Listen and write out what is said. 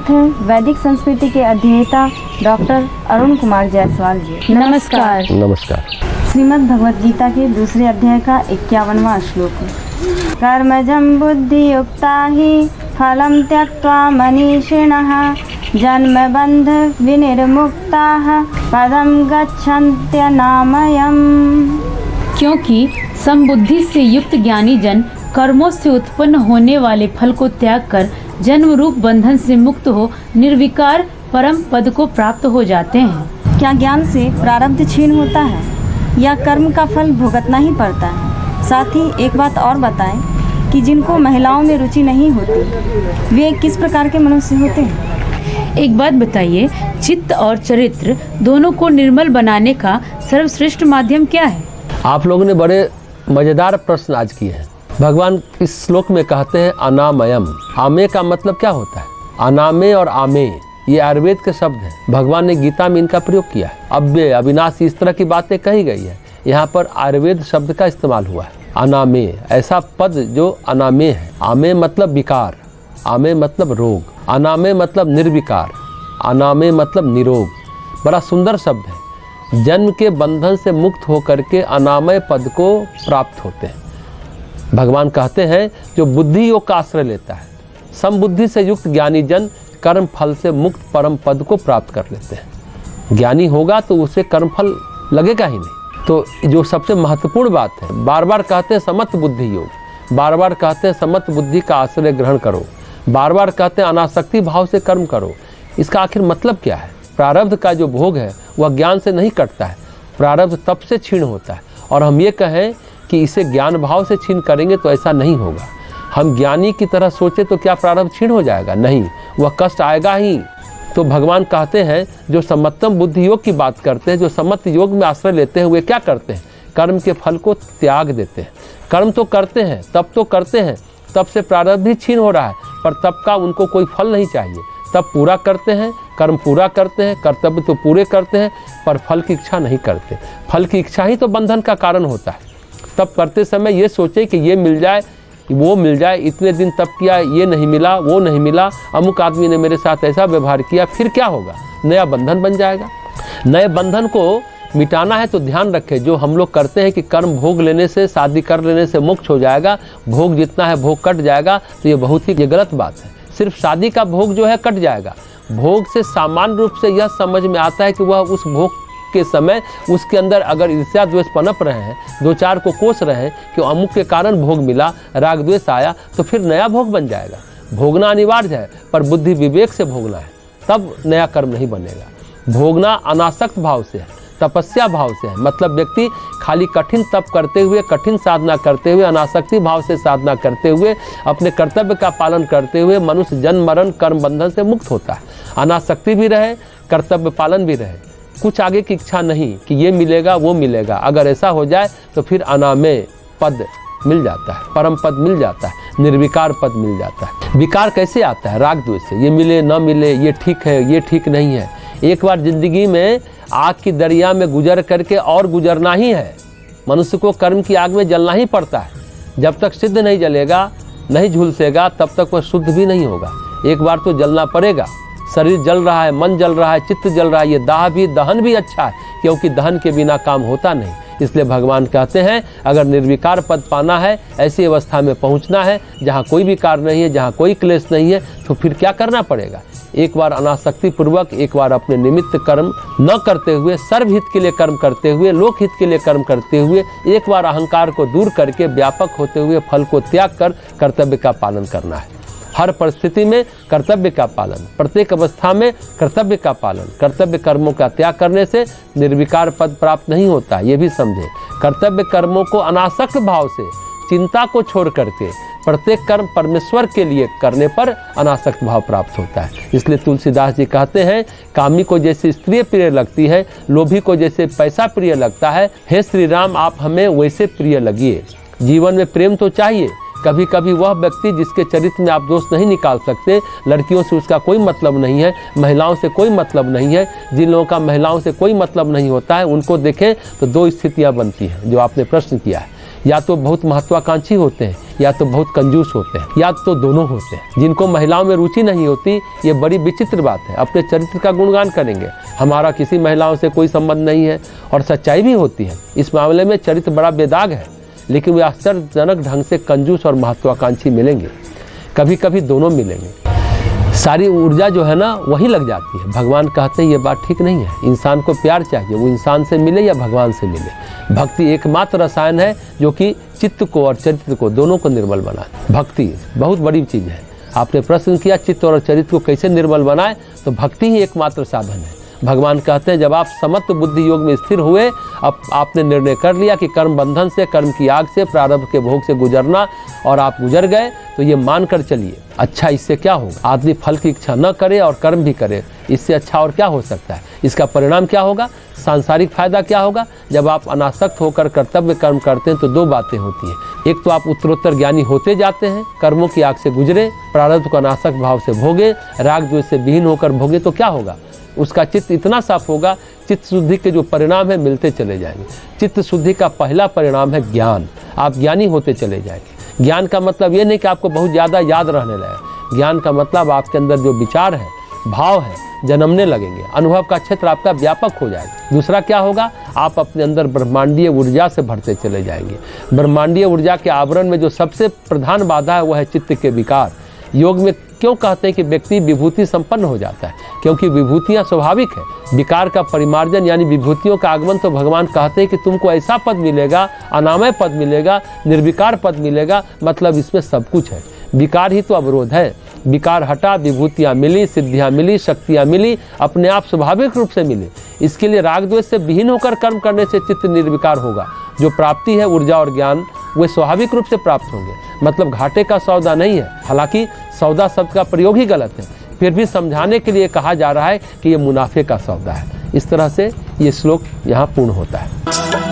साथ हैं वैदिक संस्कृति के अध्येता डॉक्टर अरुण कुमार जायसवाल जी। नमस्कार। नमस्कार। श्रीमद् भगवद गीता के दूसरे अध्याय का 51वां श्लोक। कर्मजं बुद्धियुक्ता हि फलं त्यक्त्वा मनीषिणः जन्मबन्ध विनिर्मुक्ताः पदं गच्छन्त्यनामयम्। क्योंकि समबुद्धि से युक्त ज्ञानी जन कर्मों से उत्पन्न होने वाले फल को त्याग कर जन्म रूप बंधन से मुक्त हो निर्विकार परम पद को प्राप्त हो जाते हैं। क्या ज्ञान से प्रारब्ध क्षीण होता है या कर्म का फल भुगतना ही पड़ता है? साथ ही एक बात और बताएं कि जिनको महिलाओं में रुचि नहीं होती वे किस प्रकार के मनुष्य होते हैं? एक बात बताइए, चित्त और चरित्र दोनों को निर्मल बनाने का सर्वश्रेष्ठ माध्यम क्या है? आप लोगों ने बड़े मजेदार प्रश्न आज किए हैं। भगवान इस श्लोक में कहते हैं अनामयम। आमे का मतलब क्या होता है? अनामे और आमे ये आयुर्वेद के शब्द हैं। भगवान ने गीता में इनका प्रयोग किया है। अव्यय, अविनाशी, इस तरह की बातें कही गई है। यहाँ पर आयुर्वेद शब्द का इस्तेमाल हुआ है। अनामे, ऐसा पद जो अनामे है। आमे मतलब विकार, आमे मतलब रोग, अनामे मतलब निर्विकार, अनामे मतलब निरोग। बड़ा सुंदर शब्द है। जन्म के बंधन से मुक्त होकर के अनामय पद को प्राप्त होते हैं। भगवान कहते हैं जो बुद्धि योग का आश्रय लेता है, समबुद्धि से युक्त ज्ञानी जन कर्म फल से मुक्त परम पद को प्राप्त कर लेते हैं। ज्ञानी होगा तो उसे कर्म फल लगेगा ही नहीं। तो जो सबसे महत्वपूर्ण बात है, बार बार कहते हैं समत्व बुद्धि योग, बार बार कहते हैं समत्व बुद्धि का आश्रय ग्रहण करो, बार बार कहते हैं अनासक्ति भाव से कर्म करो। इसका आखिर मतलब क्या है? प्रारब्ध का जो भोग है वह ज्ञान से नहीं कटता है, प्रारब्ध तप से क्षीण होता है। और हम ये कहें कि इसे ज्ञान भाव से क्षीण करेंगे तो ऐसा नहीं होगा। हम ज्ञानी की तरह सोचे तो क्या प्रारब्ध क्षीण हो जाएगा? नहीं, वह कष्ट आएगा ही। तो भगवान कहते हैं जो सम्मतम बुद्धि योग की बात करते हैं, जो सम्मत योग में आश्रय लेते हैं, वे क्या करते हैं? कर्म के फल को त्याग देते हैं। कर्म तो करते हैं, तप तो करते हैं, तब से प्रारब्ध भी क्षीण हो रहा है, पर तप का उनको कोई फल नहीं चाहिए। तब पूरा करते हैं, कर्म पूरा करते हैं, कर्तव्य तो पूरे करते हैं, पर फल की इच्छा नहीं करते। फल की इच्छा ही तो बंधन का कारण होता है। तब करते समय ये सोचे कि ये मिल जाए, वो मिल जाए, इतने दिन तप किया, ये नहीं मिला, वो नहीं मिला, अमुक आदमी ने मेरे साथ ऐसा व्यवहार किया, फिर क्या होगा? नया बंधन बन जाएगा। नए बंधन को मिटाना है तो ध्यान रखें, जो हम लोग करते हैं कि कर्म भोग लेने से, शादी कर लेने से मोक्ष हो जाएगा, भोग जितना है भोग कट जाएगा, तो ये बहुत ही गलत बात है। सिर्फ शादी का भोग जो है कट जाएगा। भोग से सामान्य रूप से यह समझ में आता है कि वह उस भोग के समय उसके अंदर अगर ईर्ष्या द्वेष पनप रहे हैं, दो चार को कोस रहे हैं कि अमुक के कारण भोग मिला, राग द्वेष आया, तो फिर नया भोग बन जाएगा। भोगना अनिवार्य है, पर बुद्धि विवेक से भोगना है, तब नया कर्म नहीं बनेगा। भोगना अनासक्त भाव से है, तपस्या भाव से है। मतलब व्यक्ति खाली कठिन तप करते हुए, कठिन साधना करते हुए, अनासक्ति भाव से साधना करते हुए, अपने कर्तव्य का पालन करते हुए मनुष्य जन्म मरण कर्म बंधन से मुक्त होता है। अनासक्ति भी रहे, कर्तव्य पालन भी रहे, कुछ आगे की इच्छा नहीं कि ये मिलेगा वो मिलेगा। अगर ऐसा हो जाए तो फिर अनामय पद मिल जाता है, परम पद मिल जाता है, निर्विकार पद मिल जाता है। विकार कैसे आता है? राग द्वेष से। ये मिले न मिले, ये ठीक है, ये ठीक नहीं है। एक बार जिंदगी में आग की दरिया में गुजर करके और गुजरना ही है। मनुष्य को कर्म की आग में जलना ही पड़ता है। जब तक सिद्ध नहीं जलेगा, नहीं झुलसेगा, तब तक वह शुद्ध भी नहीं होगा। एक बार तो जलना पड़ेगा। शरीर जल रहा है, मन जल रहा है, चित्त जल रहा है, ये दहन भी अच्छा है, क्योंकि दहन के बिना काम होता नहीं। इसलिए भगवान कहते हैं अगर निर्विकार पद पाना है, ऐसी अवस्था में पहुंचना है जहां कोई विकार नहीं है, जहां कोई क्लेश नहीं है, तो फिर क्या करना पड़ेगा? एक बार अनासक्ति पूर्वक, एक बार अपने निमित्त कर्म न करते हुए, सर्वहित के लिए कर्म करते हुए, लोकहित के लिए कर्म करते हुए, एक बार अहंकार को दूर करके व्यापक होते हुए फल को त्याग कर कर्तव्य का पालन करना है। हर परिस्थिति में कर्तव्य का पालन, प्रत्येक अवस्था में कर्तव्य का पालन। कर्तव्य कर्मों का त्याग करने से निर्विकार पद प्राप्त नहीं होता, ये भी समझे। कर्तव्य कर्मों को अनासक्त भाव से, चिंता को छोड़ करके प्रत्येक कर्म परमेश्वर के लिए करने पर अनासक्त भाव प्राप्त होता है। इसलिए तुलसीदास जी कहते हैं कामी को जैसे स्त्री प्रिय लगती है, लोभी को जैसे पैसा प्रिय लगता है, हे श्री राम आप हमें वैसे प्रिय लगिए। जीवन में प्रेम तो चाहिए। कभी कभी वह व्यक्ति जिसके चरित्र में आप दोष नहीं निकाल सकते, लड़कियों से उसका कोई मतलब नहीं है, महिलाओं से कोई मतलब नहीं है, जिन लोगों का महिलाओं से कोई मतलब नहीं होता है, उनको देखें तो दो स्थितियां बनती हैं जो आपने प्रश्न किया है। या तो बहुत महत्वाकांक्षी होते हैं या तो बहुत कंजूस होते हैं या तो दोनों होते हैं। जिनको महिलाओं में रुचि नहीं होती, ये बड़ी विचित्र बात है, अपने चरित्र का गुणगान करेंगे, हमारा किसी महिलाओं से कोई संबंध नहीं है, और सच्चाई भी होती है। इस मामले में चरित्र बड़ा बेदाग है, लेकिन वे आश्चर्यजनक ढंग से कंजूस और महत्वाकांक्षी मिलेंगे, कभी कभी दोनों मिलेंगे। सारी ऊर्जा जो है ना वही लग जाती है। भगवान कहते हैं ये बात ठीक नहीं है, इंसान को प्यार चाहिए, वो इंसान से मिले या भगवान से मिले। भक्ति एकमात्र रसायन है जो कि चित्त को और चरित्र को दोनों को निर्मल बनाए। भक्ति बहुत बड़ी चीज़ है। आपने प्रश्न किया चित्त और चरित्र को कैसे निर्मल बनाए, तो भक्ति ही एकमात्र साधन है। भगवान कहते हैं जब आप समत्व बुद्धि योग में स्थिर हुए, अब आपने निर्णय कर लिया कि कर्म बंधन से, कर्म की आग से, प्रारब्ध के भोग से गुजरना, और आप गुजर गए, तो ये मान कर चलिए अच्छा इससे क्या होगा। आदमी फल की इच्छा न करे और कर्म भी करे, इससे अच्छा और क्या हो सकता है। इसका परिणाम क्या होगा, सांसारिक फायदा क्या होगा। जब आप अनासक्त होकर कर्तव्य कर्म करते हैं तो दो बातें होती हैं। एक तो आप उत्तरोत्तर ज्ञानी होते जाते हैं, कर्मों की आग से गुजरे, प्रारब्ध को अनासक्त भाव से भोगे, राग द्वेष से विहीन होकर भोगे, तो क्या होगा, उसका चित्त इतना साफ होगा, चित्त शुद्धि के जो परिणाम है मिलते चले जाएंगे। चित्त शुद्धि का पहला परिणाम है ज्ञान, आप ज्ञानी होते चले जाएंगे। ज्ञान का मतलब ये नहीं कि आपको बहुत ज़्यादा याद रहने लगे, ज्ञान का मतलब आपके अंदर जो विचार है, भाव है, जन्मने लगेंगे, अनुभव का क्षेत्र आपका व्यापक हो जाएगा। दूसरा क्या होगा, आप अपने अंदर ब्रह्मांडीय ऊर्जा से भरते चले जाएंगे। ब्रह्मांडीय ऊर्जा के आवरण में जो सबसे प्रधान बाधा है वह है चित्त के विकार। योग में क्यों कहते हैं कि व्यक्ति विभूति संपन्न हो जाता है, क्योंकि विभूतियाँ स्वाभाविक है। विकार का परिमार्जन यानी विभूतियों का आगमन, तो भगवान कहते हैं कि तुमको ऐसा पद मिलेगा, अनामय पद मिलेगा, निर्विकार पद मिलेगा, मतलब इसमें सब कुछ है। विकार ही तो अवरोध है, विकार हटा, विभूतियाँ मिली, सिद्धियाँ मिली, शक्तियाँ मिली, अपने आप स्वाभाविक रूप से मिले। इसके लिए राग द्वेष से विहीन होकर कर्म करने से चित्त निर्विकार होगा। जो प्राप्ति है ऊर्जा और ज्ञान, वे स्वाभाविक रूप से प्राप्त होंगे, मतलब घाटे का सौदा नहीं है। हालांकि सौदा शब्द का प्रयोग ही गलत है, फिर भी समझाने के लिए कहा जा रहा है कि ये मुनाफे का सौदा है। इस तरह से ये श्लोक यहाँ पूर्ण होता है।